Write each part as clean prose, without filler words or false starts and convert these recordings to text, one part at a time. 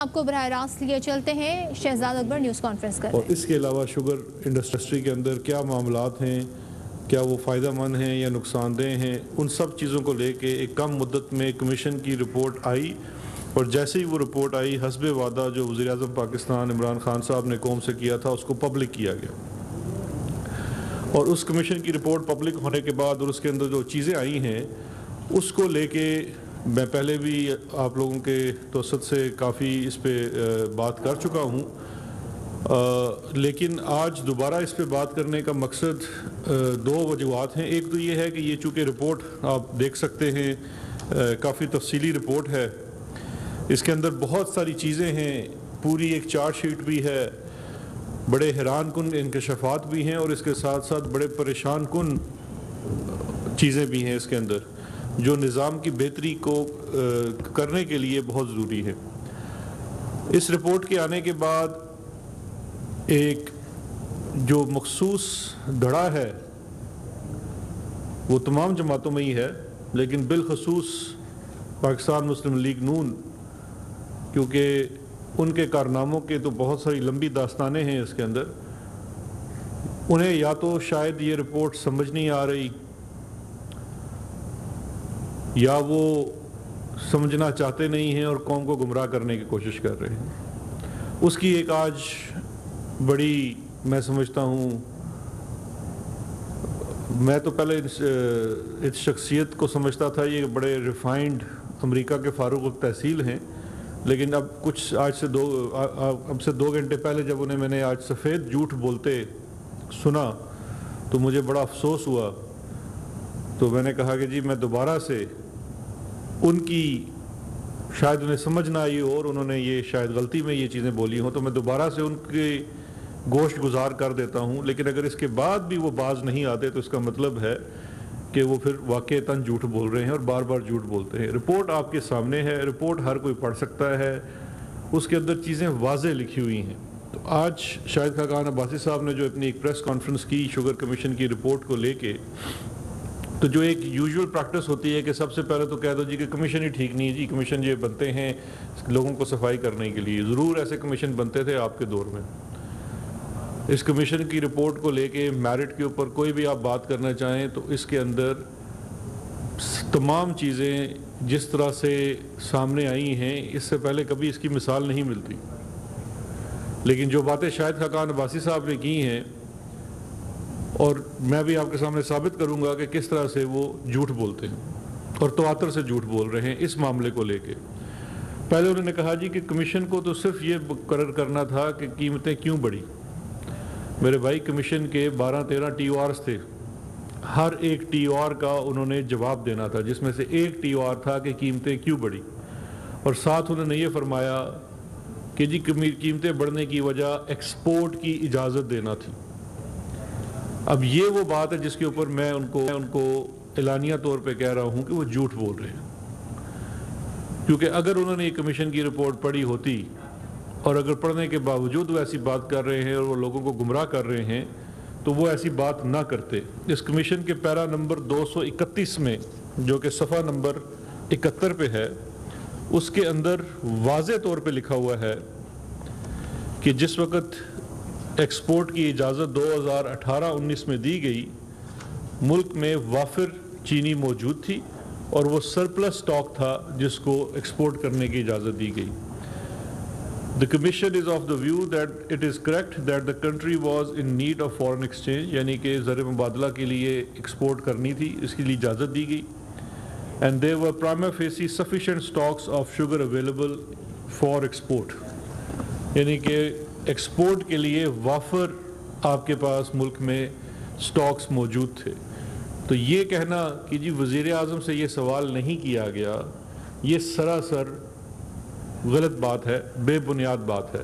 آپ کو براہ راست لیے چلتے ہیں شہزاد اکبر نیوز کانفرنس کر رہے ہیں۔ اور اس کے علاوہ شوگر انڈسٹری کے اندر کیا معاملات ہیں، کیا وہ فائدہ مند ہیں یا نقصان دہ ہیں، ان سب چیزوں کو لے کے ایک کم مدت میں کمیشن کی رپورٹ آئی، اور جیسے ہی وہ رپورٹ آئی حسب وعدہ جو وزیر اعظم پاکستان عمران خان صاحب نے قوم سے کیا تھا اس کو پبلک کیا گیا، اور اس کمیشن کی رپورٹ پبلک ہونے کے بعد اور اس کے اندر جو چیزیں آئی ہیں اس کو لے کے میں پہلے بھی آپ لوگوں کے توسط سے کافی اس پہ بات کر چکا ہوں، لیکن آج دوبارہ اس پہ بات کرنے کا مقصد دو وجوہات ہیں۔ ایک تو یہ ہے کہ یہ چونکہ رپورٹ آپ دیکھ سکتے ہیں کافی تفصیلی رپورٹ ہے، اس کے اندر بہت ساری چیزیں ہیں، پوری ایک چارٹ شیٹ بھی ہے، بڑے حیران کن انکشافات بھی ہیں، اور اس کے ساتھ ساتھ بڑے پریشان کن چیزیں بھی ہیں اس کے اندر جو نظام کی بہتری کو کرنے کے لیے بہت ضروری ہے۔ اس رپورٹ کے آنے کے بعد ایک جو مخصوص دھڑا ہے وہ تمام جماعتوں میں ہی ہے، لیکن بالخصوص پاکستان مسلم لیگ نون، کیونکہ ان کے کارناموں کے تو بہت ساری لمبی داستانیں ہیں اس کے اندر، انہیں یا تو شاید یہ رپورٹ سمجھ نہیں آ رہی یا وہ سمجھنا چاہتے نہیں ہیں اور قوم کو گمراہ کرنے کی کوشش کر رہے ہیں۔ اس کی ایک آج بڑی میں سمجھتا ہوں، میں تو پہلے اس شخصیت کو سمجھتا تھا یہ بڑے ریفائنڈ امریکہ کے فاروق التحصیل ہیں، لیکن اب کچھ اب سے 2 گھنٹے پہلے جب انہیں میں نے آج سفید جھوٹ بولتے سنا تو مجھے بڑا افسوس ہوا، تو میں نے کہا کہ جی میں دوبارہ سے ان کی شاید انہیں سمجھ نہ آئی اور انہوں نے یہ شاید غلطی میں یہ چیزیں بولی ہوں، تو میں دوبارہ سے ان کے گوشت گزار کر دیتا ہوں، لیکن اگر اس کے بعد بھی وہ باز نہیں آتے تو اس کا مطلب ہے کہ وہ پھر واقعتاً جھوٹ بول رہے ہیں اور بار بار جھوٹ بولتے ہیں۔ رپورٹ آپ کے سامنے ہے، رپورٹ ہر کوئی پڑھ سکتا ہے، اس کے اندر چیزیں واضح لکھی ہوئی ہیں۔ تو آج شاہد خاقان عباسی صاحب نے جو اپنی ایک پریس کانفرنس کی شوگر کمیشن کی رپورٹ کو لے کے، تو جو ایک یوزول پریکٹس ہوتی ہے کہ سب سے پہلے تو کہہ دو جی کہ کمیشن ہی ٹھیک نہیں ہے، جی کمیشن یہ بنتے ہیں لوگوں کو صفائی کرنے کے لیے، ضرور ایسے کمیشن بنتے تھے آپ کے دور میں۔ اس کمیشن کی رپورٹ کو لے کے میرٹ کے اوپر کوئی بھی آپ بات کرنا چاہیں تو اس کے اندر تمام چیزیں جس طرح سے سامنے آئی ہیں اس سے پہلے کبھی اس کی مثال نہیں ملتی، لیکن جو باتیں شاہد خاقان عباسی صاحب نے کی ہیں، اور میں بھی آپ کے سامنے ثابت کروں گا کہ کس طرح سے وہ جھوٹ بولتے ہیں اور تواتر سے جھوٹ بول رہے ہیں اس معاملے کو لے کے۔ پہلے انہوں نے کہا جی کہ کمیشن کو تو صرف یہ مقرر کرنا تھا کہ قیمتیں کیوں بڑھی۔ میرے بھائی کمیشن کے 12-13 ٹی او آرز تھے، ہر ایک ٹی او آر کا انہوں نے جواب دینا تھا، جس میں سے ایک ٹی او آر تھا کہ قیمتیں کیوں بڑھی، اور ساتھ انہوں نے یہ فرمایا کہ جی قیمتیں بڑھنے کی وجہ ایکسپورٹ کی اجازت دینا تھی۔ اب یہ وہ بات ہے جس کے اوپر میں ان کو اعلانیہ طور پہ کہہ رہا ہوں کہ وہ جھوٹ بول رہے ہیں، کیونکہ اگر انہوں نے یہ کمیشن کی رپورٹ پڑھی ہوتی اور اگر پڑھنے کے باوجود وہ ایسی بات کر رہے ہیں اور وہ لوگوں کو گمراہ کر رہے ہیں تو وہ ایسی بات نہ کرتے۔ اس کمیشن کے پیرا نمبر 231 میں جو کہ صفحہ نمبر 71 پہ ہے، اس کے اندر واضح طور پہ لکھا ہوا ہے کہ جس وقت ایکسپورٹ کی اجازت 2018-19 میں دی گئی، ملک میں وافر چینی موجود تھی اور وہ سرپلس سٹاک تھا جس کو ایکسپورٹ کرنے کی اجازت دی گئی۔ The Commission is of the view that it is correct that the country was in need of foreign exchange، یعنی کہ زر مبادلہ کے لیے ایکسپورٹ کرنی تھی، اس کے لیے اجازت دی گئی۔ And there were prima facie sufficient stocks of sugar available for export، یعنی کہ ایکسپورٹ کے لیے وافر آپ کے پاس ملک میں سٹاکس موجود تھے۔ تو یہ کہنا کہ جی وزیر اعظم سے یہ سوال نہیں کیا گیا، یہ سراسر غلط بات ہے، بے بنیاد بات ہے۔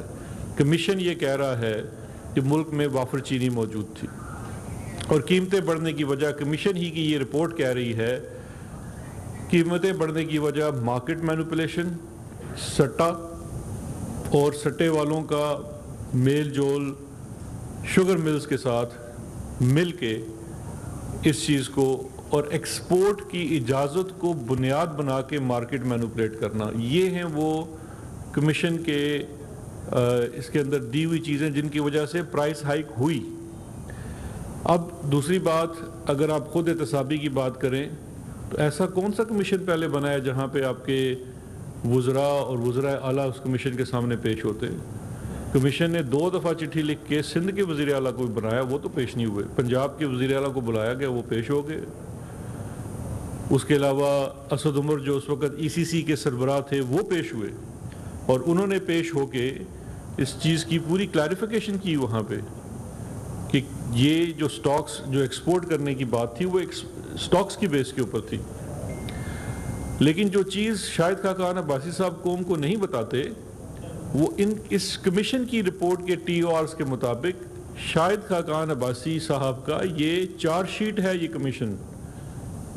کمیشن یہ کہہ رہا ہے کہ ملک میں وافر چینی موجود تھی، اور قیمتیں بڑھنے کی وجہ کمیشن ہی کی یہ رپورٹ کہہ رہی ہے، قیمتیں بڑھنے کی وجہ مارکیٹ مینوپولیشن، سٹا اور سٹے والوں کا میل جول شوگر ملز کے ساتھ مل کے اس چیز کو اور ایکسپورٹ کی اجازت کو بنیاد بنا کے مارکیٹ مینوپولیٹ کرنا، یہ ہیں وہ کمیشن کے اس کے اندر دی ہوئی چیزیں جن کی وجہ سے پرائس ہائیک ہوئی۔ اب دوسری بات، اگر آپ خود احتسابی کی بات کریں تو ایسا کون سا کمیشن پہلے بنا ہے جہاں پہ آپ کے وزراء اور وزراء اعلیٰ اس کمیشن کے سامنے پیش ہوتے ہیں؟ کمیشن نے 2 دفعہ چٹھی لکھ کے سندھ کے وزیر اعلیٰ کو بھی بنایا، وہ تو پیش نہیں ہوئے۔ پنجاب کے وزیر اعلیٰ کو بلایا گیا، وہ پیش ہو گئے۔ اس کے علاوہ اسد عمر جو اس وقت ECC کے سربراہ تھے وہ پیش ہوئے، اور انہوں نے پیش ہو کے اس چیز کی پوری کلیریفیکیشن کی وہاں پہ کہ یہ جو سٹاکس جو ایکسپورٹ کرنے کی بات تھی وہ سٹاکس کی بیس کے اوپر تھی۔ لیکن جو چیز شاہد خاقان عباسی صاحب قوم کو نہیں بتاتے، وہ اس کمیشن کی رپورٹ کے TORs کے مطابق شاہد خاقان عباسی صاحب کا یہ چارج شیٹ ہے۔ یہ کمیشن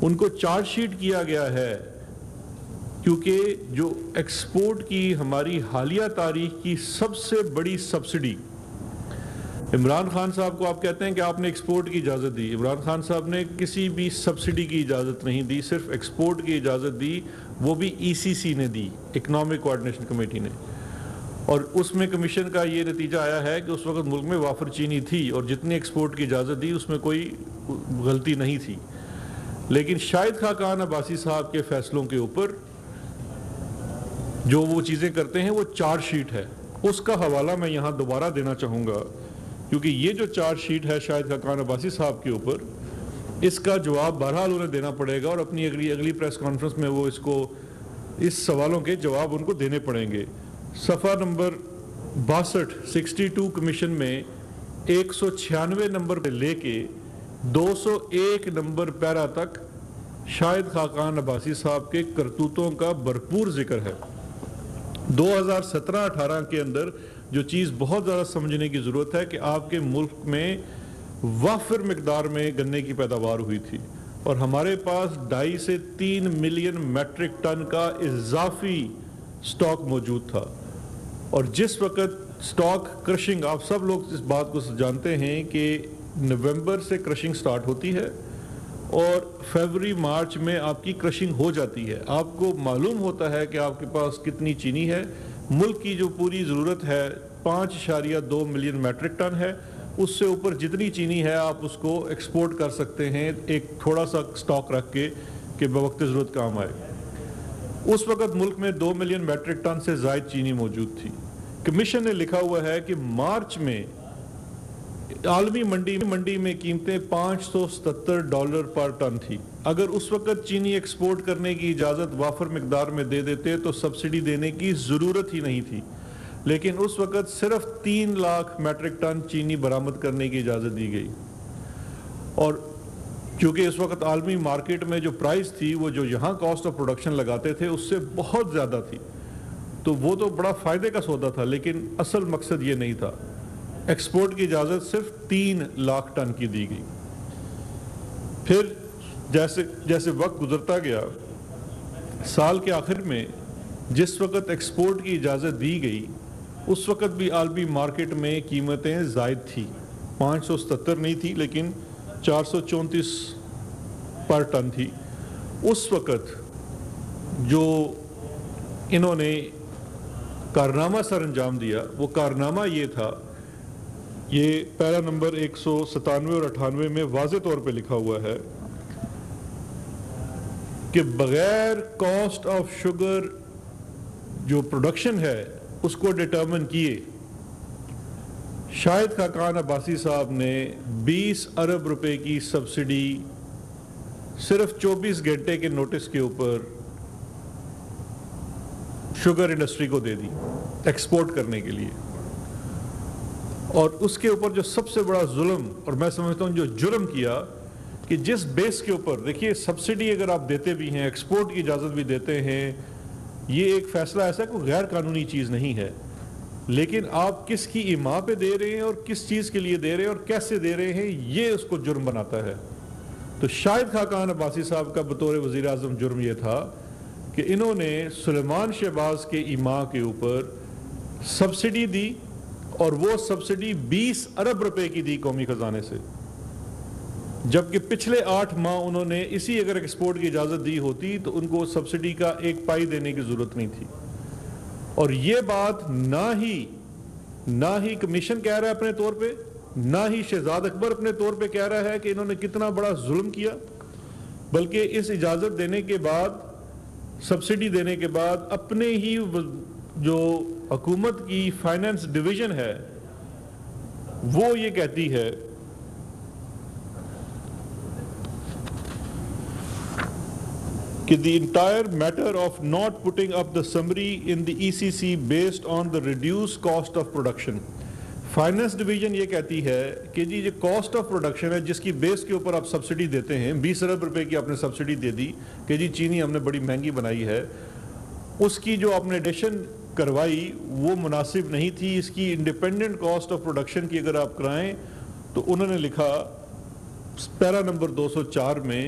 ان کو چارج شیٹ کیا گیا ہے کیونکہ جو ایکسپورٹ کی ہماری حالیہ تاریخ کی سب سے بڑی سبسڈی، عمران خان صاحب کو آپ کہتے ہیں کہ آپ نے ایکسپورٹ کی اجازت دی، عمران خان صاحب نے کسی بھی سبسڈی کی اجازت نہیں دی، صرف ایکسپورٹ کی اجازت دی، وہ بھی ECC نے دی، اکنامک کوآرڈینیشن کمیٹی نے۔ اور اس میں کمیشن کا یہ نتیجہ آیا ہے کہ اس وقت ملک میں وافر چینی تھی اور جتنی ایکسپورٹ کی اجازت دی اس میں کوئی غلطی نہیں تھی۔ لیکن شاہد خاقان عباسی صاحب کے فیصلوں کے اوپر جو وہ چیزیں کرتے ہیں وہ چارج شیٹ ہے، اس کا حوالہ میں یہاں دوبارہ دینا چاہوں گا، کیونکہ یہ جو چارج شیٹ ہے شاہد خاقان عباسی صاحب کے اوپر، اس کا جواب بہرحال انہیں دینا پڑے گا، اور اپنی اگلی پریس کانفرنس میں وہ اس سوالوں کے جواب ان کو دینے پڑیں گے۔ صفحہ نمبر 62 کمیشن میں 196 نمبر پہ لے کے 201 نمبر پیرا تک شاہد خاقان عباسی صاحب کے کرتوتوں کا بھرپور ذکر ہے۔ 2017-18 کے اندر جو چیز بہت زیادہ سمجھنے کی ضرورت ہے کہ آپ کے ملک میں وافر مقدار میں گنے کی پیداوار ہوئی تھی، اور ہمارے پاس 2.5 سے 3 ملین میٹرک ٹن کا اضافی سٹاک موجود تھا۔ اور جس وقت سٹاک کرشنگ، آپ سب لوگ اس بات کو جانتے ہیں کہ نومبر سے کرشنگ سٹارٹ ہوتی ہے اور فیبروری مارچ میں آپ کی کرشنگ ہو جاتی ہے، آپ کو معلوم ہوتا ہے کہ آپ کے پاس کتنی چینی ہے۔ ملک کی جو پوری ضرورت ہے 5.2 ملین میٹرک ٹن ہے، اس سے اوپر جتنی چینی ہے آپ اس کو ایکسپورٹ کر سکتے ہیں ایک تھوڑا سا سٹاک رکھ کے کہ بوقت ضرورت کام آئے۔ اس وقت ملک میں 2 ملین میٹرک ٹن سے زائد چینی موجود تھی۔ کمیشن نے لکھا ہوا ہے کہ مارچ میں عالمی منڈی میں قیمتیں $577 پر ٹن تھی۔ اگر اس وقت چینی ایکسپورٹ کرنے کی اجازت وافر مقدار میں دے دیتے تو سبسڈی دینے کی ضرورت ہی نہیں تھی، لیکن اس وقت صرف 3 لاکھ میٹرک ٹن چینی برآمد کرنے کی اجازت دی گئی، اور کیونکہ اس وقت عالمی مارکیٹ میں جو پرائس تھی وہ جو یہاں کاسٹ آف پروڈکشن لگاتے تھے اس سے بہت زیادہ تھی، تو وہ تو بڑا فائدے کا سودا تھا، لیکن اصل مقصد یہ نہیں تھا۔ ایکسپورٹ کی اجازت صرف 3 لاکھ ٹن کی دی گئی۔ پھر جیسے وقت گزرتا گیا، سال کے آخر میں جس وقت ایکسپورٹ کی اجازت دی گئی اس وقت بھی عالمی مارکیٹ میں قیمتیں زائد تھی، 577 نہیں تھی لیکن 434 پر ٹن تھی۔ اس وقت جو انہوں نے کارنامہ سر انجام دیا وہ کارنامہ یہ تھا، یہ پیرا نمبر 197 اور 98 میں واضح طور پہ لکھا ہوا ہے کہ بغیر کاسٹ آف شوگر جو پروڈکشن ہے اس کو ڈیٹرمن کیے شاہد خاقان عباسی صاحب نے 20 ارب روپے کی سبسڈی صرف 24 گھنٹے کے نوٹس کے اوپر شوگر انڈسٹری کو دے دی ایکسپورٹ کرنے کے لیے۔ اور اس کے اوپر جو سب سے بڑا ظلم اور میں سمجھتا ہوں جو جرم کیا کہ جس بیس کے اوپر دیکھیے سبسڈی اگر آپ دیتے بھی ہیں، ایکسپورٹ کی اجازت بھی دیتے ہیں، یہ ایک فیصلہ ایسا کوئی غیر قانونی چیز نہیں ہے، لیکن آپ کس کی ایما پہ دے رہے ہیں اور کس چیز کے لیے دے رہے ہیں اور کیسے دے رہے ہیں یہ اس کو جرم بناتا ہے۔ تو شاہد خاقان عباسی صاحب کا بطور وزیر اعظم جرم یہ تھا کہ انہوں نے سلیمان شہباز کے ایما کے اوپر سبسڈی دی، اور وہ سبسڈی 20 ارب روپے کی دی قومی خزانے سے، جبکہ پچھلے 8 ماہ انہوں نے اسی اگر ایکسپورٹ کی اجازت دی ہوتی تو ان کو سبسڈی کا 1 پائی دینے کی ضرورت نہیں تھی۔ اور یہ بات نہ ہی کمیشن کہہ رہا ہے اپنے طور پہ، نہ ہی شہزاد اکبر اپنے طور پہ کہہ رہا ہے کہ انہوں نے کتنا بڑا ظلم کیا، بلکہ اس اجازت دینے کے بعد، سبسڈی دینے کے بعد، اپنے ہی جو حکومت کی فائنانس ڈویژن ہے وہ یہ کہتی ہے کہ the entire matter of not putting up the summary in the ECC based on the reduced cost of production. Finance division یہ کہتی ہے کہ جی یہ کاسٹ آف پروڈکشن ہے جس کی بیس کے اوپر آپ سبسڈی دیتے ہیں، 20 ارب روپے کی آپ نے سبسڈی دے دی کہ جی چینی ہم نے بڑی مہنگی بنائی ہے، اس کی جو آپ نے ایڈیشن کروائی وہ مناسب نہیں تھی، اس کی انڈیپینڈنٹ کاسٹ آف پروڈکشن کی اگر آپ کرائیں تو انہوں نے لکھا پیرا نمبر 204 میں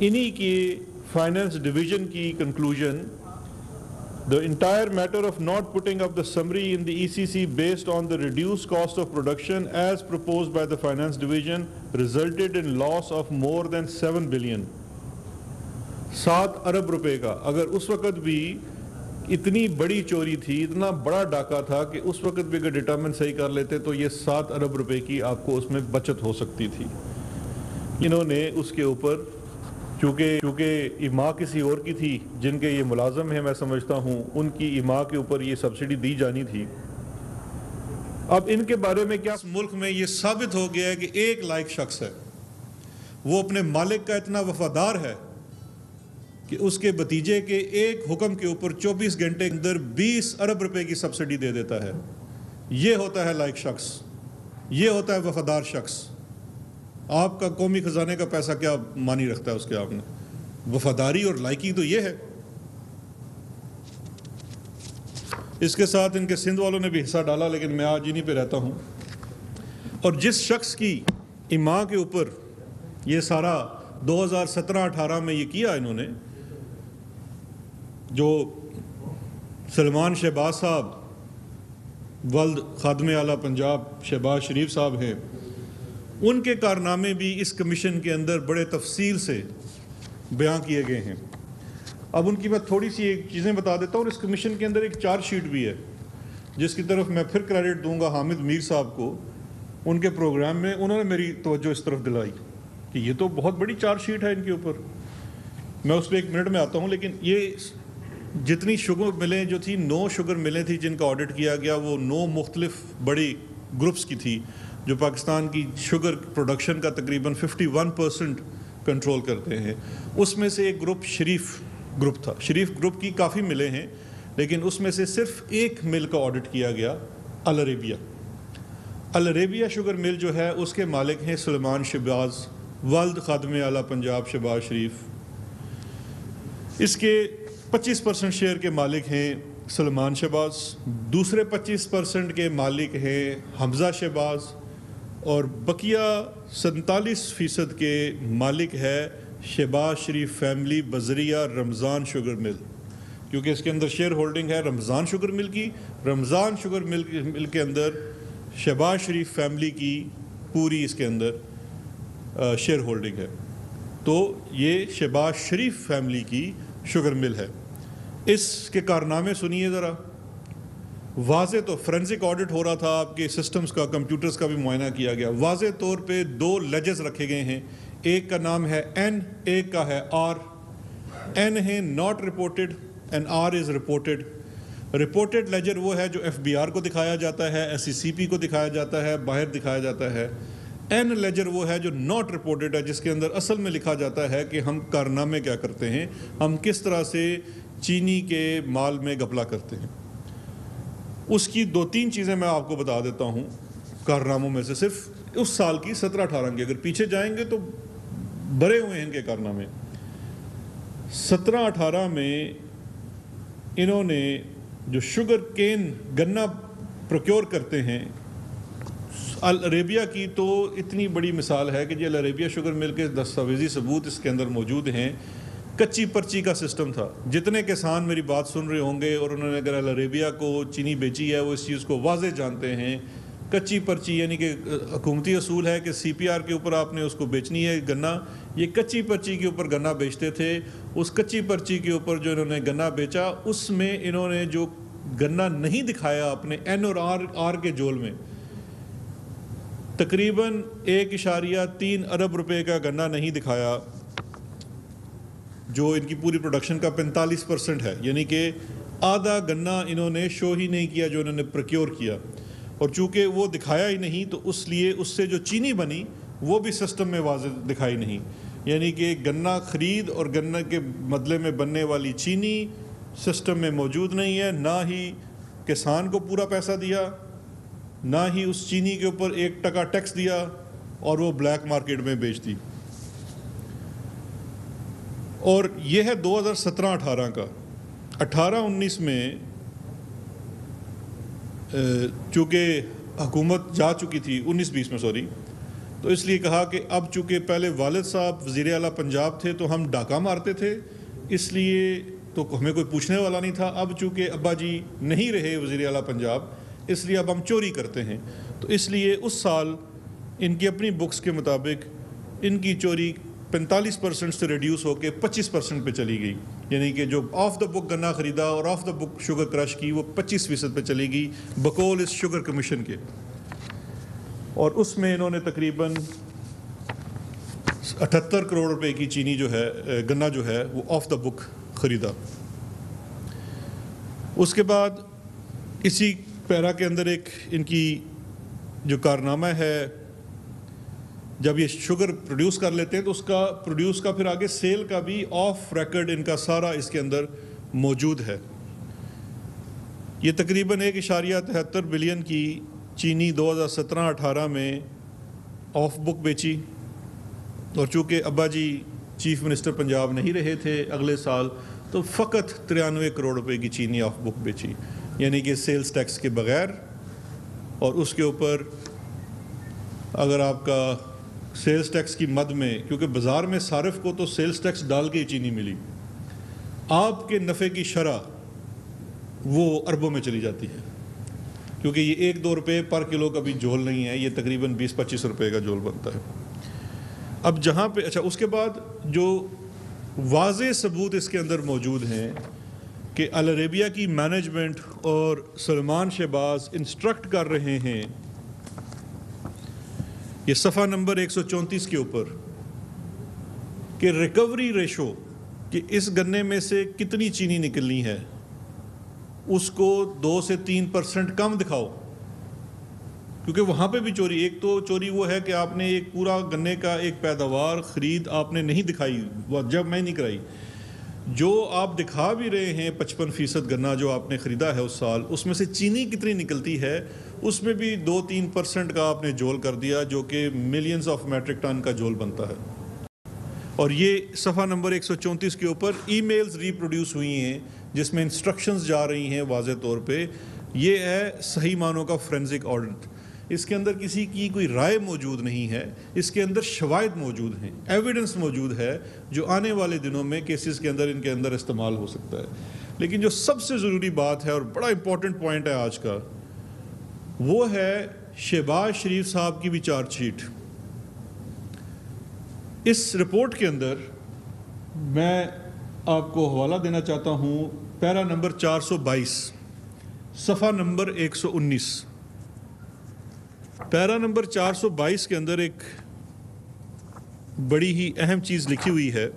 انہی کی فائنانس ڈویژن کی conclusion The entire matter of not putting up the summary in the ECC based on the reduced cost of production as proposed by the finance division resulted in loss of more than 7 billion. 7 ارب روپے کا، اگر اس وقت بھی اتنی بڑی چوری تھی، اتنا بڑا ڈاکہ تھا کہ اس وقت بھی اگر ڈیٹرمنٹ صحیح کر لیتے تو یہ 7 ارب روپے کی آپ کو اس میں بچت ہو سکتی تھی۔ انہوں نے اس کے اوپر چونکہ ایما کسی اور کی تھی جن کے یہ ملازم ہیں، میں سمجھتا ہوں ان کی ایما کے اوپر یہ سبسڈی دی جانی تھی۔ اب ان کے بارے میں کیا ملک میں یہ ثابت ہو گیا ہے کہ ایک لائق شخص ہے، وہ اپنے مالک کا اتنا وفادار ہے کہ اس کے بھتیجے کے ایک حکم کے اوپر 24 گھنٹے کے اندر 20 ارب روپے کی سبسڈی دے دیتا ہے۔ یہ ہوتا ہے لائق شخص، یہ ہوتا ہے وفادار شخص۔ آپ کا قومی خزانے کا پیسہ کیا مانی رکھتا ہے اس کے؟ آپ نے وفاداری اور لائکی تو یہ ہے۔ اس کے ساتھ ان کے سندھ والوں نے بھی حصہ ڈالا، لیکن میں آج انہی پہ رہتا ہوں۔ اور جس شخص کی ایما کے اوپر یہ سارا 2017-18 میں یہ کیا انہوں نے، جو سلمان شہباز صاحب ولد خادم اعلیٰ پنجاب شہباز شریف صاحب ہیں، ان کے کارنامے بھی اس کمیشن کے اندر بڑے تفصیل سے بیان کیے گئے ہیں۔ اب ان کی میں تھوڑی سی ایک چیزیں بتا دیتا ہوں۔ اور اس کمیشن کے اندر ایک چارج شیٹ بھی ہے جس کی طرف میں پھر کریڈٹ دوں گا حامد میر صاحب کو، ان کے پروگرام میں انہوں نے میری توجہ اس طرف دلائی کہ یہ تو بہت بڑی چارج شیٹ ہے ان کے اوپر۔ میں اس پہ 1 منٹ میں آتا ہوں، لیکن یہ جتنی شوگر ملیں جو تھی 9 شوگر ملیں تھی جن کا آڈٹ کیا گیا، وہ 9 مختلف بڑی گروپس کی تھی جو پاکستان کی شوگر پروڈکشن کا تقریباً 51% کنٹرول کرتے ہیں۔ اس میں سے ایک گروپ شریف گروپ تھا۔ شریف گروپ کی کافی ملیں ہیں، لیکن اس میں سے صرف ایک مل کا آڈٹ کیا گیا، العربیہ۔ العربیہ شوگر مل جو ہے اس کے مالک ہیں سلمان شہباز ولد خادم اعلیٰ پنجاب شہباز شریف۔ اس کے 25% شیئر کے مالک ہیں سلمان شہباز، دوسرے 25% کے مالک ہیں حمزہ شہباز، اور بقیہ 47% کے مالک ہے شہباز شریف فیملی بذریعہ رمضان شوگر مل، کیونکہ اس کے اندر شیئر ہولڈنگ ہے رمضان شوگر مل کی۔ رمضان شوگر مل کے اندر شہباز شریف فیملی کی پوری اس کے اندر شیئر ہولڈنگ ہے، تو یہ شہباز شریف فیملی کی شوگر مل ہے۔ اس کے کارنامے سنیے ذرا۔ واضح تو فورینسک آڈٹ ہو رہا تھا، آپ کے سسٹمز کا، کمپیوٹرز کا بھی معائنہ کیا گیا۔ واضح طور پہ 2 لیجز رکھے گئے ہیں، ایک کا نام ہے این، ایک کا ہے آر۔ این ہے not reported and R is reported. Reported ledger وہ ہے جو ایف بی آر کو دکھایا جاتا ہے، ایس سی سی پی کو دکھایا جاتا ہے، باہر دکھایا جاتا ہے۔ این لیجر وہ ہے جو ناٹ رپورٹڈ ہے، جس کے اندر اصل میں لکھا جاتا ہے کہ ہم کارنامے کیا کرتے ہیں، ہم کس طرح سے چینی کے مال میں گھپلا کرتے ہیں۔ اس کی 2-3 چیزیں میں آپ کو بتا دیتا ہوں کارناموں میں سے، صرف اس سال کی 17-18 کی، اگر پیچھے جائیں گے تو بھرے ہوئے ہیں ان کے کارنامے۔ 17-18 میں انہوں نے جو شوگر کین گنا پروکیور کرتے ہیں، العربیہ کی تو اتنی بڑی مثال ہے کہ یہ العربیہ شوگر مل کے دستاویزی ثبوت اس کے اندر موجود ہیں۔ کچی پرچی کا سسٹم تھا۔ جتنے کسان میری بات سن رہے ہوں گے اور انہوں نے اگر العربیہ کو چینی بیچی ہے، وہ اس چیز کو واضح جانتے ہیں۔ کچی پرچی یعنی کہ حکومتی اصول ہے کہ سی پی آر کے اوپر آپ نے اس کو بیچنی ہے گنا، یہ کچی پرچی کے اوپر گنا بیچتے تھے۔ اس کچی پرچی کے اوپر جو انہوں نے گنا بیچا، اس میں انہوں نے جو گنا نہیں دکھایا اپنے این اور آر کے جول میں، تقریباً 1.3 ارب روپے کا گنا نہیں دکھایا، جو ان کی پوری پروڈکشن کا 45% ہے، یعنی کہ آدھا گنا انہوں نے شو ہی نہیں کیا جو انہوں نے پروکیور کیا، اور چونکہ وہ دکھایا ہی نہیں تو اس لیے اس سے جو چینی بنی وہ بھی سسٹم میں واضح دکھائی نہیں، یعنی کہ گنا خرید اور گنا کے بدلے میں بننے والی چینی سسٹم میں موجود نہیں ہے، نہ ہی کسان کو پورا پیسہ دیا، نہ ہی اس چینی کے اوپر 1% ٹیکس دیا، اور وہ بلیک مارکیٹ میں بیچ دی۔ اور یہ ہے 2017-18 کا۔ 18-19 میں چونکہ حکومت جا چکی تھی، 19-20 میں سوری، تو اس لیے کہا کہ اب چونکہ پہلے والد صاحب وزیر اعلیٰ پنجاب تھے تو ہم ڈاکہ مارتے تھے، اس لیے تو ہمیں کوئی پوچھنے والا نہیں تھا، اب چونکہ ابا جی نہیں رہے وزیر اعلیٰ پنجاب، اس لیے اب ہم چوری کرتے ہیں، تو اس لیے اس سال ان کی اپنی بکس کے مطابق ان کی چوری 45% سے ریڈیوس ہو کے 25% پہ چلی گئی، یعنی کہ جو آف دا بک گنا خریدا اور آف دا بک شوگر کرش کی وہ 25% پہ چلی گئی بقول اس شوگر کمیشن کے، اور اس میں انہوں نے تقریباً 78 کروڑ روپے کی چینی جو ہے گنا جو ہے وہ آف دا بک خریدا۔ اس کے بعد اسی پیرا کے اندر ایک ان کی جو کارنامہ ہے، جب یہ شوگر پروڈیوس کر لیتے ہیں تو اس کا پروڈیوس کا پھر آگے سیل کا بھی آف ریکارڈ ان کا سارا اس کے اندر موجود ہے۔ یہ تقریباً 1.73 بلین کی چینی 2017-18 میں آف بک بیچی، اور چونکہ ابا جی چیف منسٹر پنجاب نہیں رہے تھے اگلے سال تو فقط 93 کروڑ روپے کی چینی آف بک بیچی، یعنی کہ سیلز ٹیکس کے بغیر، اور اس کے اوپر اگر آپ کا سیلز ٹیکس کی مد میں، کیونکہ بازار میں صارف کو تو سیلز ٹیکس ڈال کے ہی چینی ملی، آپ کے نفع کی شرح وہ اربوں میں چلی جاتی ہے، کیونکہ یہ 1-2 روپے پر کلو کا بھی جول نہیں ہے، یہ تقریباً 20-25 روپے کا جول بنتا ہے۔ اب جہاں پہ اس کے بعد جو واضح ثبوت اس کے اندر موجود ہیں کہ العربیہ کی مینجمنٹ اور سلمان شہباز انسٹرکٹ کر رہے ہیں، یہ صفحہ نمبر 134 کے اوپر، کہ ریکوری ریشو کہ اس گنے میں سے کتنی چینی نکلنی ہے اس کو 2 سے 3% کم دکھاؤ، کیونکہ وہاں پہ بھی چوری، ایک تو چوری وہ ہے کہ آپ نے ایک پورا گنے کا ایک پیداوار خرید آپ نے نہیں دکھائی، جب میں نہیں کرائی، جو آپ دکھا بھی رہے ہیں 55% گنا جو آپ نے خریدا ہے اس سال، اس میں سے چینی کتنی نکلتی ہے اس میں بھی 2-3% کا آپ نے جول کر دیا، جو کہ ملینز آف میٹرک ٹن کا جول بنتا ہے۔ اور یہ صفحہ نمبر 134 کے اوپر ای میلز ریپروڈیوس ہوئی ہیں جس میں انسٹرکشنز جا رہی ہیں واضح طور پہ، یہ ہے صحیح معنوں کا فورینزک آڈٹ، اس کے اندر کسی کی کوئی رائے موجود نہیں ہے، اس کے اندر شواہد موجود ہیں، ایویڈنس موجود ہے جو آنے والے دنوں میں کیسز کے اندر ان کے اندر استعمال ہو سکتا ہے۔ لیکن جو سب سے ضروری بات ہے اور بڑا امپورٹنٹ پوائنٹ ہے آج کا، وہ ہے شہباز شریف صاحب کی بھی چارج شیٹ۔ اس رپورٹ کے اندر میں آپ کو حوالہ دینا چاہتا ہوں، پیرا نمبر 422 صفحہ نمبر 119، پیرا نمبر 422 کے اندر ایک بڑی ہی اہم چیز لکھی ہوئی ہے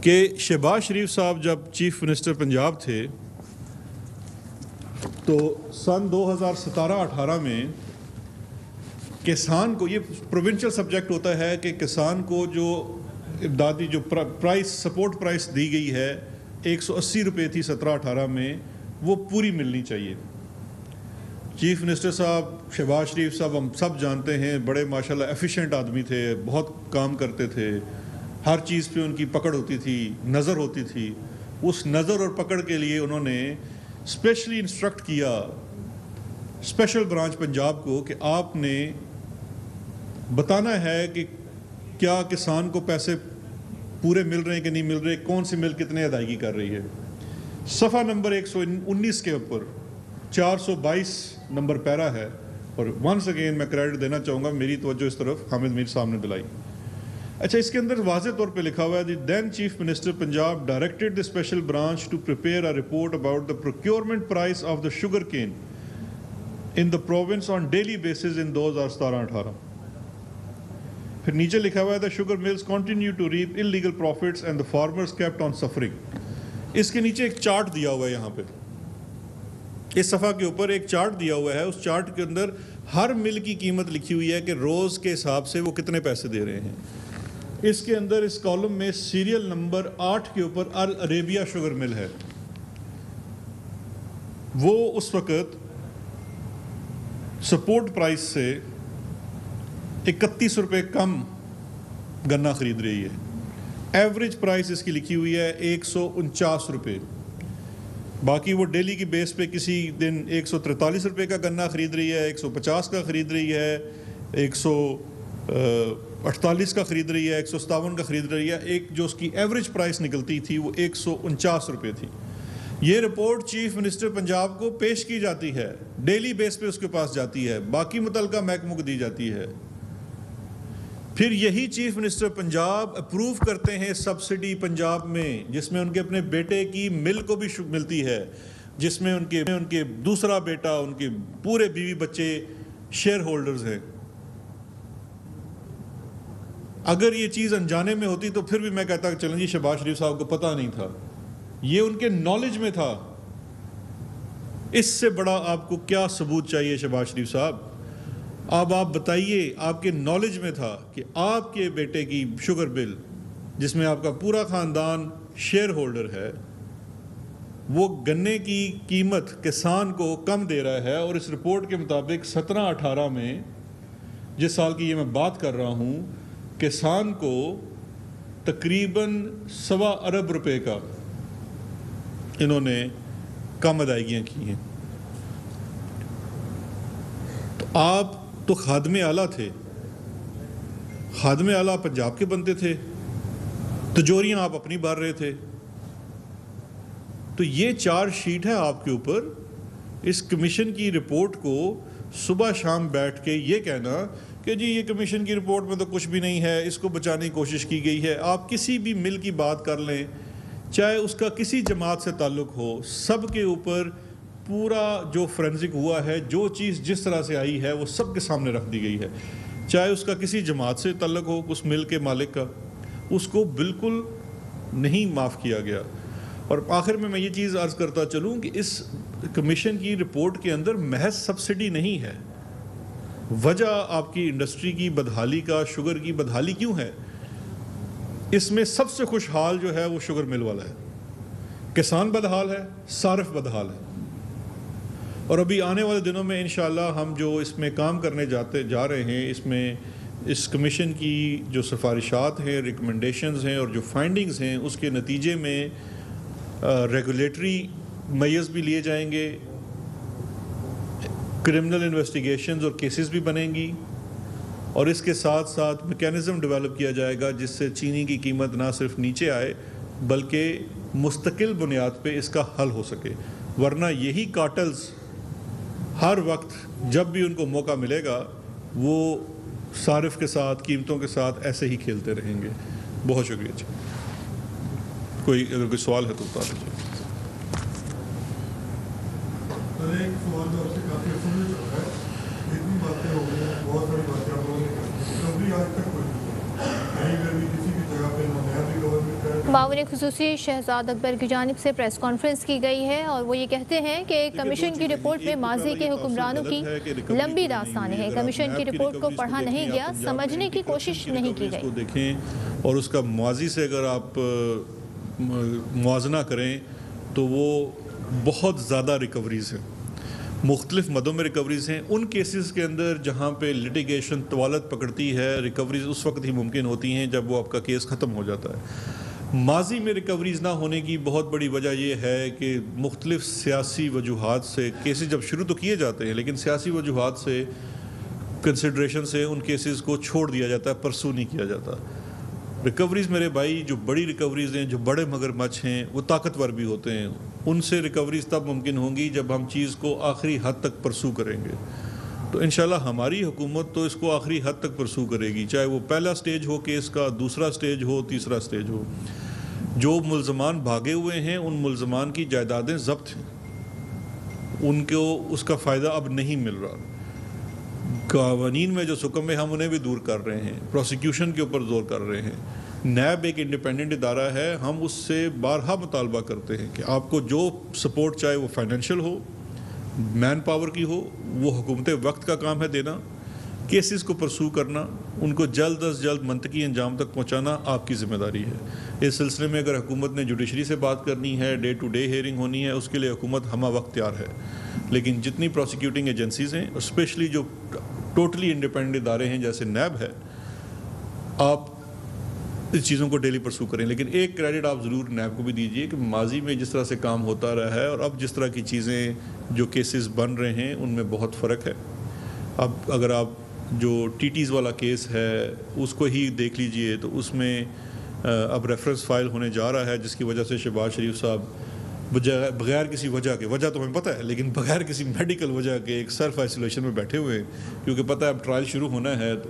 کہ شہباز شریف صاحب جب چیف منسٹر پنجاب تھے تو سن 2017-18 میں کسان کو، یہ پروونشل سبجیکٹ ہوتا ہے کہ کسان کو جو امدادی جو پرائس سپورٹ پرائس دی گئی ہے 180 روپے تھی 17-18 میں، وہ پوری ملنی چاہیے۔ چیف منسٹر صاحب شہباز شریف صاحب ہم سب جانتے ہیں، بڑے ماشاءاللہ ایفیشینٹ آدمی تھے، بہت کام کرتے تھے، ہر چیز پہ ان کی پکڑ ہوتی تھی، نظر ہوتی تھی۔ اس نظر اور پکڑ کے لیے انہوں نے اسپیشلی انسٹرکٹ کیا اسپیشل برانچ پنجاب کو کہ آپ نے بتانا ہے کہ کیا کسان کو پیسے پورے مل رہے ہیں کہ نہیں مل رہے، کون سی مل کتنے ادائیگی کر رہی ہے۔ صفحہ نمبر 119 کے اوپر 422 نمبر پیرا ہے، اور ونس اگین میں کریڈٹ دینا چاہوں گا، میری توجہ اس طرف حامد میر صاحب نے دلائی۔ اچھا اس کے اندر واضح طور پہ لکھا ہوا ہے then chief minister Punjab directed the special branch to prepare a report about the procurement price of the sugarcane in the province on daily basis in 2017-18. پھر نیچے لکھا ہوا ہے the sugar mills continue to reap illegal profits and the farmers kept on suffering. اس کے نیچے ایک chart دیا ہوا ہے، یہاں پہ اس صفحہ کے اوپر ایک چارٹ دیا ہوا ہے. اس چارٹ کے اندر ہر مل کی قیمت لکھی ہوئی ہے کہ روز کے حساب سے وہ کتنے پیسے دے رہے ہیں. اس کے اندر اس کالم میں سیریل نمبر 8 کے اوپر العریبیہ شوگر مل ہے. وہ اس وقت سپورٹ پرائس سے 31 روپے کم گنا خرید رہی ہے. ایوریج پرائس اس کی لکھی ہوئی ہے 149 روپے. باقی وہ ڈیلی کی بیس پہ کسی دن 143 روپے کا گنا خرید رہی ہے، 150 کا خرید رہی ہے، 148 کا خرید رہی ہے، 157 کا خرید رہی ہے. ایک جو اس کی ایوریج پرائس نکلتی تھی وہ 149 روپے تھی. یہ رپورٹ چیف منسٹر پنجاب کو پیش کی جاتی ہے، ڈیلی بیس پہ اس کے پاس جاتی ہے، باقی متعلقہ محکموں کو دی جاتی ہے. پھر یہی چیف منسٹر پنجاب اپروو کرتے ہیں سبسڈی پنجاب میں، جس میں ان کے اپنے بیٹے کی مل کو بھی ملتی ہے، جس میں ان کے دوسرا بیٹا، ان کے پورے بیوی بچے شیئر ہولڈرز ہیں. اگر یہ چیز انجانے میں ہوتی تو پھر بھی میں کہتا کہ چلیں جی شہباز شریف صاحب کو پتہ نہیں تھا، یہ ان کے نالج میں تھا. اس سے بڑا آپ کو کیا ثبوت چاہیے شہباز شریف صاحب؟ اب آپ بتائیے، آپ کے نالج میں تھا کہ آپ کے بیٹے کی شوگر بل، جس میں آپ کا پورا خاندان شیئر ہولڈر ہے، وہ گنے کی قیمت کسان کو کم دے رہا ہے. اور اس رپورٹ کے مطابق 17-18 میں، جس سال کی یہ میں بات کر رہا ہوں، کسان کو تقریباً 1.25 ارب روپے کا انہوں نے کم ادائیگیاں کی ہیں. تو آپ تو خادم اعلیٰ تھے، خادم اعلیٰ پنجاب کے بنتے تھے، تجوریاں آپ اپنی بھر رہے تھے. تو یہ چارج شیٹ ہے آپ کے اوپر. اس کمیشن کی رپورٹ کو صبح شام بیٹھ کے یہ کہنا کہ جی یہ کمیشن کی رپورٹ میں تو کچھ بھی نہیں ہے، اس کو بچانے کی کوشش کی گئی ہے. آپ کسی بھی مل کی بات کر لیں، چاہے اس کا کسی جماعت سے تعلق ہو، سب کے اوپر پورا جو فرینزک ہوا ہے، جو چیز جس طرح سے آئی ہے وہ سب کے سامنے رکھ دی گئی ہے. چاہے اس کا کسی جماعت سے تعلق ہو، اس مل کے مالک کا، اس کو بالکل نہیں معاف کیا گیا. اور آخر میں یہ چیز عرض کرتا چلوں کہ اس کمیشن کی رپورٹ کے اندر محض سبسڈی نہیں ہے. وجہ آپ کی انڈسٹری کی بدحالی کا، شوگر کی بدحالی کیوں ہے؟ اس میں سب سے خوشحال جو ہے وہ شوگر مل والا ہے. کسان بدحال ہے، صارف بدحال ہے. اور ابھی آنے والے دنوں میں انشاءاللہ ہم جو اس میں کام کرنے جا رہے ہیں، اس میں اس کمیشن کی جو سفارشات ہیں، ریکمنڈیشنز ہیں اور جو فائنڈنگز ہیں، اس کے نتیجے میں ریگولیٹری میئرز بھی لیے جائیں گے، کرمنل انویسٹیگیشنز اور کیسز بھی بنیں گی، اور اس کے ساتھ ساتھ میکینزم ڈیولپ کیا جائے گا جس سے چینی کی قیمت نہ صرف نیچے آئے بلکہ مستقل بنیاد پہ اس کا حل ہو سکے. ورنہ یہی کارٹلز ہر وقت جب بھی ان کو موقع ملے گا وہ صارف کے ساتھ، قیمتوں کے ساتھ ایسے ہی کھیلتے رہیں گے. بہت شکریہ. اگر کوئی سوال ہے تو بتا دیجیے. ایک سوال جو آپ سے کافی اصول میں چل رہا ہے، اتنی باتیں ہو گئی ہیں، بہت ساری باتیں آپ لوگوں نے کی، ریکوری آج تک کوئی نہیں کہیں بھی کسی بھی جگہ پہ نہ نیا ریکور کریں. معاون خصوصی شہزاد اکبر کی جانب سے پریس کانفرنس کی گئی ہے اور وہ یہ کہتے ہیں کہ کمیشن کی رپورٹ میں ماضی کے حکمرانوں کی لمبی داستانیں ہیں. کمیشن کی رپورٹ کو پڑھا نہیں گیا، سمجھنے کی کوشش نہیں کی گئی. دیکھیں اور اس کا ماضی سے اگر آپ موازنہ کریں تو وہ بہت زیادہ ریکوریز ہیں، مختلف مدوں میں ریکوریز ہیں. ان کیسز کے اندر جہاں پہ لٹیگیشن طوالت پکڑتی ہے، ریکوریز اس وقت ہی ممکن ہوتی ہیں جب وہ آپ کا کیس ختم ہو جاتا ہے. ماضی میں ریکوریز نہ ہونے کی بہت بڑی وجہ یہ ہے کہ مختلف سیاسی وجوہات سے کیسز جب شروع تو کیے جاتے ہیں لیکن سیاسی وجوہات سے، کنسیڈریشن سے ان کیسز کو چھوڑ دیا جاتا ہے، پرسو نہیں کیا جاتا. ریکوریز میرے بھائی جو بڑی ریکوریز ہیں، جو بڑے مگرمچھ ہیں، وہ طاقتور بھی ہوتے ہیں. ان سے ریکوریز تب ممکن ہوں گی جب ہم چیز کو آخری حد تک پرسو کریں گے. تو انشاءاللہ ہماری حکومت تو اس کو آخری حد تک پرسو کرے گی، چاہے وہ پہلا سٹیج ہو کیس کا، دوسرا سٹیج ہو، تیسرا سٹیج ہو۔ جو ملزمان بھاگے ہوئے ہیں ان ملزمان کی جائیدادیں ضبط ہیں، ان کو اس کا فائدہ اب نہیں مل رہا۔ قوانین میں جو حکم ہے ہم انہیں بھی دور کر رہے ہیں، پروسیکیوشن کے اوپر زور کر رہے ہیں۔ نیب ایک انڈیپینڈنٹ ادارہ ہے، ہم اس سے بارہا مطالبہ کرتے ہیں کہ آپ کو جو سپورٹ چاہے وہ فائنینشیل ہو، مین پاور کی ہو، وہ حکومت وقت کا کام ہے دینا، کیسز کو پرسو کرنا، ان کو جلد از جلد منطقی انجام تک پہنچانا آپ کی ذمہ داری ہے۔ اس سلسلے میں اگر حکومت نے جوڈیشری سے بات کرنی ہے، ڈے ٹو ڈے ہیئرنگ ہونی ہے، اس کے لیے حکومت ہمہ وقت تیار ہے۔ لیکن جتنی پروسیکیوٹنگ ایجنسیز ہیں، اسپیشلی جو ٹوٹلی انڈیپینڈنٹ ادارے ہیں جیسے نیب ہے، آپ اس چیزوں کو ڈیلی پرسو کریں۔ لیکن ایک کریڈٹ آپ ضرور نیب کو بھی دیجئے کہ ماضی میں جس طرح سے کام ہوتا رہا ہے اور اب جس طرح کی چیزیں جو کیسز بن رہے ہیں ان میں بہت فرق ہے۔ اب اگر آپ جو ٹی ٹیز والا کیس ہے اس کو ہی دیکھ لیجئے تو اس میں اب ریفرنس فائل ہونے جا رہا ہے، جس کی وجہ سے شہباز شریف صاحب بغیر کسی وجہ کے، وجہ تو ہمیں پتہ ہے لیکن بغیر کسی میڈیکل وجہ کے ایک سیلف آئسولیشن میں بیٹھے ہوئے ہیں، کیونکہ پتہ ہے اب ٹرائل شروع ہونا ہے تو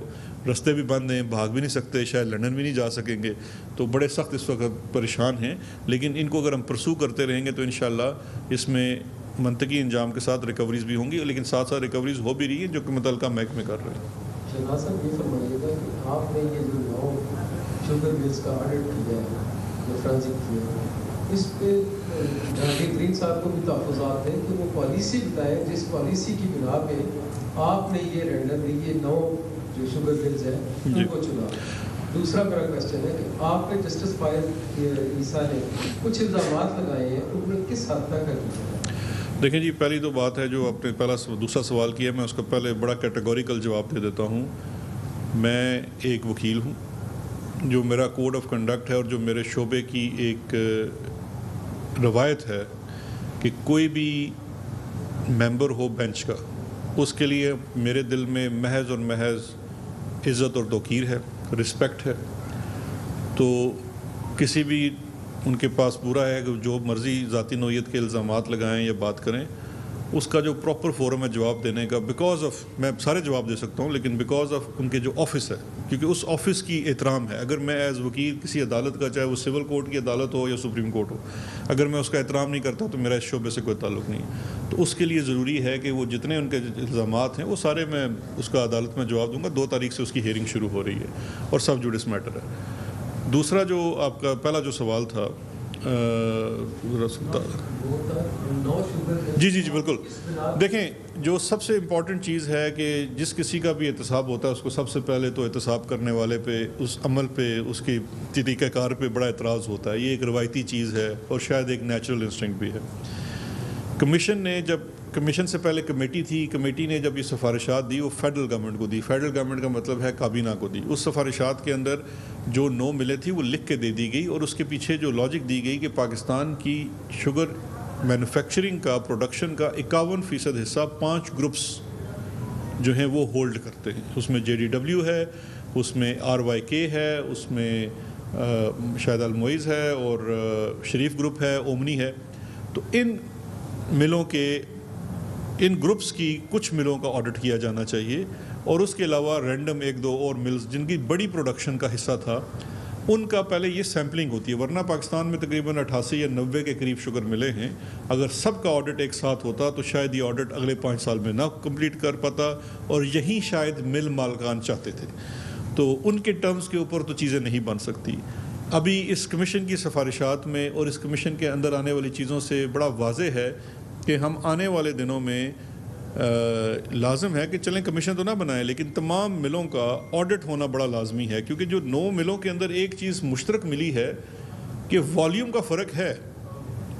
رستے بھی بند ہیں، بھاگ بھی نہیں سکتے، شاید لندن بھی نہیں جا سکیں گے، تو بڑے سخت اس وقت پریشان ہیں۔ لیکن ان کو اگر ہم پرسو کرتے رہیں گے تو انشاءاللہ اس میں منطقی انجام کے ساتھ ریکوریز بھی ہوں گی، لیکن ساتھ ساتھ ریکوریز ہو بھی رہی ہیں جو کہ متعلقہ محکمے کر رہے ہیں۔ شہباز صاحب یہ فرمائیے گا کہ آپ نے یہ جو 9 شوگر ملز کا آڈٹ کیا ہے، جو فرانزک کیا ہے، اس پہ جہانگیر گرین صاحب کو بھی تحفظات ہیں کہ وہ پالیسی بتائیں جس پالیسی کی بنا پہ آپ نے یہ رینڈملی یہ 9 جو شوگر ملز ہیں ان کو چنا۔ دوسرا میرا کویسچن ہے کہ آپ نے جسٹس فائز عیسیٰ نے کچھ الزامات لگائے ہیں، ان میں کس حد تک حقیقت ہے؟ دیکھیں جی، پہلی تو بات ہے جو آپ نے دوسرا سوال کیا، میں اس کا پہلے بڑا کیٹیگوریکل جواب دے دیتا ہوں۔ میں ایک وکیل ہوں، جو میرا کوڈ آف کنڈکٹ ہے اور جو میرے شعبے کی ایک روایت ہے کہ کوئی بھی ممبر ہو بینچ کا، اس کے لیے میرے دل میں محض اور محض عزت اور توقیر ہے، رسپیکٹ ہے۔ تو کسی بھی ان کے پاس پورا ہے کہ جو مرضی ذاتی نوعیت کے الزامات لگائیں یا بات کریں، اس کا جو پراپر فورم ہے جواب دینے کا، بیکاز آف، میں سارے جواب دے سکتا ہوں لیکن بیکاز آف ان کے جو آفس ہے، کیونکہ اس آفس کی احترام ہے۔ اگر میں ایز وکیل کسی عدالت کا، چاہے وہ سول کورٹ کی عدالت ہو یا سپریم کورٹ ہو، اگر میں اس کا احترام نہیں کرتا تو میرا اس شعبے سے کوئی تعلق نہیں۔ تو اس کے لیے ضروری ہے کہ وہ جتنے ان کے الزامات ہیں وہ سارے میں اس کا عدالت میں جواب دوں گا۔ 2 تاریخ سے اس کی ہیئرنگ شروع ہو رہی ہے اور سب جوڈس میٹر ہے۔ دوسرا جو آپ کا پہلا جو سوال تھا، جی بالکل۔ دیکھیں، جو سب سے امپورٹنٹ چیز ہے کہ جس کسی کا بھی احتساب ہوتا ہے اس کو سب سے پہلے تو احتساب کرنے والے پہ، اس عمل پہ، اس کی طریقہ کار پہ بڑا اعتراض ہوتا ہے۔ یہ ایک روایتی چیز ہے اور شاید ایک نیچرل انسٹنکٹ بھی ہے۔ کمیشن نے جب، کمیشن سے پہلے کمیٹی تھی، کمیٹی نے جب یہ سفارشات دی وہ فیڈرل گورنمنٹ کو دی۔ فیڈرل گورنمنٹ کا مطلب ہے کابینہ کو دی۔ اس سفارشات کے اندر جو 9 ملیں تھی وہ لکھ کے دے دی گئی، اور اس کے پیچھے جو لاجک دی گئی کہ پاکستان کی شوگر مینوفیکچرنگ کا، پروڈکشن کا 51% حصہ 5 گروپس جو ہیں وہ ہولڈ کرتے ہیں۔ اس میں JDW ہے، اس میں RYK ہے، اس میں شاید المعز ہے اور شریف گروپ ہے، اومنی ہے۔ تو ان ملوں کے، ان گروپس کی کچھ ملوں کا آڈٹ کیا جانا چاہیے، اور اس کے علاوہ رینڈم 1-2 اور ملز جن کی بڑی پروڈکشن کا حصہ تھا ان کا پہلے یہ سیمپلنگ ہوتی ہے۔ ورنہ پاکستان میں تقریباً 88 یا 90 کے قریب شوگر ملے ہیں۔ اگر سب کا آڈٹ ایک ساتھ ہوتا تو شاید یہ آڈٹ اگلے 5 سال میں نہ کمپلیٹ کر پاتا، اور یہی شاید مل مالکان چاہتے تھے۔ تو ان کے ٹرمز کے اوپر تو چیزیں نہیں بن سکتی۔ ابھی اس کمیشن کی سفارشات میں اور اس کمیشن کے اندر آنے والی چیزوں سے بڑا واضح ہے کہ ہم آنے والے دنوں میں لازم ہے کہ چلیں کمیشن تو نہ بنائیں لیکن تمام ملوں کا آڈٹ ہونا بڑا لازمی ہے، کیونکہ جو 9 ملوں کے اندر ایک چیز مشترک ملی ہے کہ والیوم کا فرق ہے،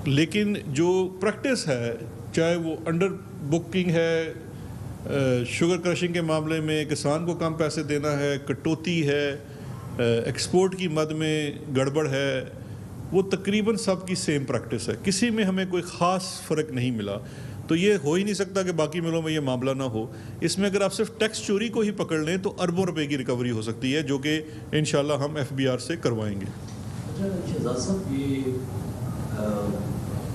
لیکن جو پریکٹس ہے، چاہے وہ انڈر بکنگ ہے، شوگر کرشنگ کے معاملے میں کسان کو کم پیسے دینا ہے، کٹوتی ہے، ایکسپورٹ کی مد میں گڑبڑ ہے، وہ تقریباً سب کی سیم پریکٹس ہے۔ کسی میں ہمیں کوئی خاص فرق نہیں ملا۔ تو یہ ہو ہی نہیں سکتا کہ باقی ملوں میں یہ معاملہ نہ ہو۔ اس میں اگر آپ صرف ٹیکس چوری کو ہی پکڑ لیں تو اربوں روپے کی ریکوری ہو سکتی ہے، جو کہ انشاءاللہ ہم FBR سے کروائیں گے۔ شہزاد صاحب، یہ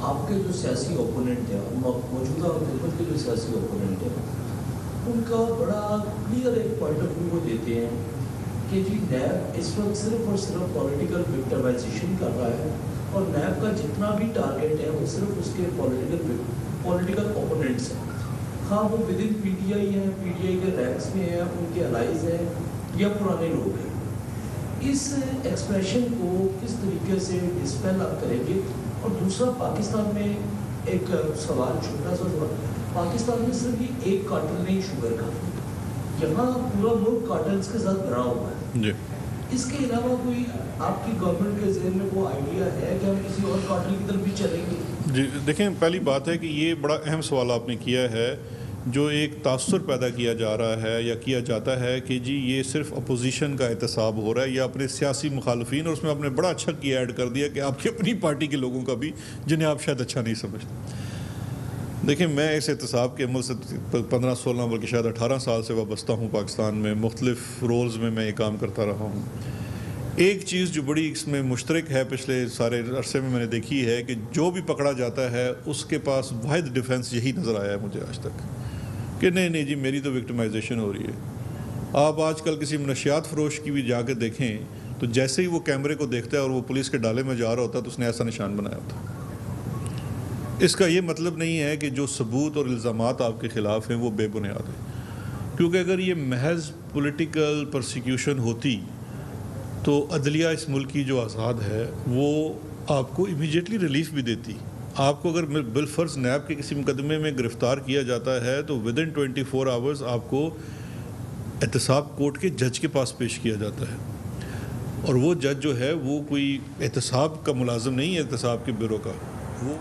آپ کے جو سیاسی اوپوننٹ ہیں، موجودہ حکومت کے جو سیاسی اوپوننٹ ہیں، ان کا بڑا کلیئر ایک پوائنٹ آف ویو وہ دیتے ہیں کہ جی نیب اس وقت صرف اور صرف پولیٹیکل وکٹمائزیشن کر رہا ہے، اور نیب کا جتنا بھی ٹارگیٹ ہے وہ صرف اس کے پولیٹیکل اوپوننٹس ہیں، ہاں وہ with in P T I ہیں، پی ٹی آئی کے رینکس میں ہیں، ان کے الائز ہیں یا پرانے لوگ ہیں۔ اس ایکسپریشن کو کس طریقے سے ڈسپیل آپ کریں گے؟ اور دوسرا پاکستان میں ایک سوال، چھوٹا سا سوال، پاکستان میں صرف یہ ایک کارٹل نہیں شوگر کا، یہاں پورا ملک کارٹلز کے ساتھ بھرا ہوا ہے جی۔ اس کے علاوہ کوئی آپ کی گورنمنٹ کے ذہن میں وہ آئیڈیا ہے کہ ہم کسی اور کارٹل کی طرف بھی چلیں گے؟ جی دیکھیں، پہلی بات ہے کہ یہ بڑا اہم سوال آپ نے کیا ہے، جو ایک تاثر پیدا کیا جا رہا ہے یا کیا جاتا ہے کہ جی یہ صرف اپوزیشن کا احتساب ہو رہا ہے یا اپنے سیاسی مخالفین، اور اس میں آپ نے بڑا اچھا کیا ایڈ کر دیا کہ آپ کی اپنی پارٹی کے لوگوں کا بھی، جنہیں آپ شاید اچھا نہیں سمجھتے۔ دیکھیں، میں اس احتساب کے عمل سے 15-16 بلکہ شاید 18 سال سے وابستہ ہوں پاکستان میں، مختلف رولز میں یہ کام کرتا رہا ہوں۔ ایک چیز جو بڑی اس میں مشترک ہے پچھلے سارے عرصے میں نے دیکھی ہے کہ جو بھی پکڑا جاتا ہے اس کے پاس واحد ڈیفنس یہی نظر آیا ہے مجھے آج تک، کہ نہیں جی میری تو وکٹمائزیشن ہو رہی ہے۔ آپ آج کل کسی منشیات فروش کی بھی جا کے دیکھیں تو جیسے ہی وہ کیمرے کو دیکھتا ہے اور وہ پولیس کے ڈالے میں جا رہا ہوتا ہے تو اس نے ایسا نشان بنایا ہوتا ہے۔ اس کا یہ مطلب نہیں ہے کہ جو ثبوت اور الزامات آپ کے خلاف ہیں وہ بے بنیاد ہیں، کیونکہ اگر یہ محض پولیٹیکل پرسیکیوشن ہوتی تو عدلیہ اس ملک کی جو آزاد ہے وہ آپ کو امیجیٹلی ریلیف بھی دیتی۔ آپ کو اگر بالفرض نیب کے کسی مقدمے میں گرفتار کیا جاتا ہے تو ود ان 24 آورز آپ کو احتساب کورٹ کے جج کے پاس پیش کیا جاتا ہے، اور وہ جج جو ہے وہ کوئی احتساب کا ملازم نہیں ہے، احتساب کے بیورو کا، وہ